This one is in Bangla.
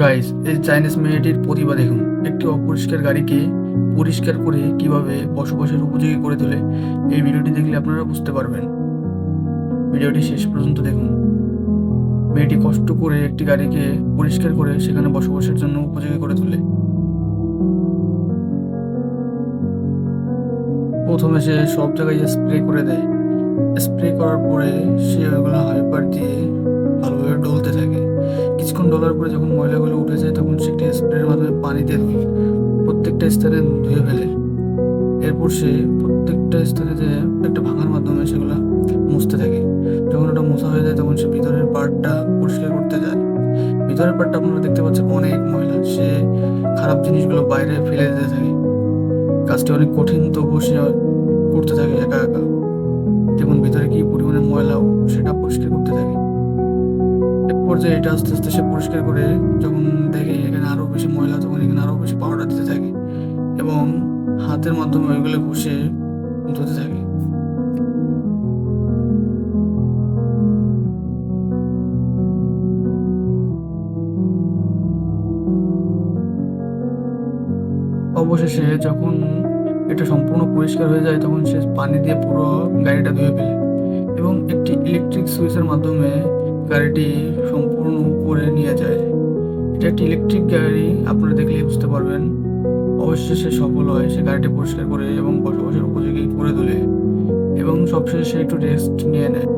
গাইস, এই চাইনিজ মেয়েটির প্রতিভা দেখুন। একটি অপরিষ্কার গাড়িকে পরিষ্কার করে কিভাবে বসবাসের উপযোগী করে তোলে। এই ভিডিওটি দেখলে আপনারা বুঝতে পারবেন। ভিডিওটি শেষ পর্যন্ত দেখুন। মেয়েটি কষ্ট করে একটি গাড়িকে পরিষ্কার করে সেখানে বসবাসের জন্য উপযোগী করে তোলে। প্রথমে সে সব জায়গায় স্প্রে করে দেয়। স্প্রে করার পরে সে ওইগুলো হাইপার দিয়ে ভালোভাবে ডলতে থাকে। কিছুক্ষণ ডলার পরে যখন ময়লাগুলো উঠে যায় তখন সেটি স্প্রের মাধ্যমে পানি দিয়ে প্রত্যেকটা স্থানে ধুয়ে ফেলে। এরপর সে প্রত্যেকটা স্থানে যে একটা ভাঙার মাধ্যমে সেগুলো মুছতে থাকে। যখন ওটা মোছা হয়ে যায় তখন সে ভিতরের পার্টটা পরিষ্কার করতে যায়। ভিতরের পার্টটা আপনারা দেখতে পাচ্ছেন অনেক ময়লা। সে খারাপ জিনিসগুলো বাইরে ফেলে দিতে থাকে। কাজটি অনেক কঠিন, তবুও সে করতে থাকে একা একা। যেমন ভিতরে কি পরিমাণে ময়লা সেটা পরিষ্কার করতে থাকে। এক পর্যায়ে এটা আস্তে আস্তে সে পরিষ্কার করে যখন দেখে এখানে আরো বেশি ময়লা, তখন এখানে আরো বেশি পাউডার দিতে থাকে এবং হাতের মাধ্যমে ওইগুলো ঘষে ধুতে থাকে। অবশেষে যখন এটা সম্পূর্ণ পরিষ্কার হয়ে যায় তখন সে পানি দিয়ে পুরো গাড়িটা ধুয়ে ফেলে এবং একটি ইলেকট্রিক সুইচের মাধ্যমে গাড়িটি সম্পূর্ণ উপরে নিয়ে যায়। এটা একটি ইলেকট্রিক গাড়ি, আপনারা দেখলেই বুঝতে পারবেন। অবশেষে সে সফল হয়, সে গাড়িটি পরিষ্কার করে এবং বসবাসের উপযোগী করে তোলে এবং সবশেষে সে একটু রেস্ট নিয়ে নেয়।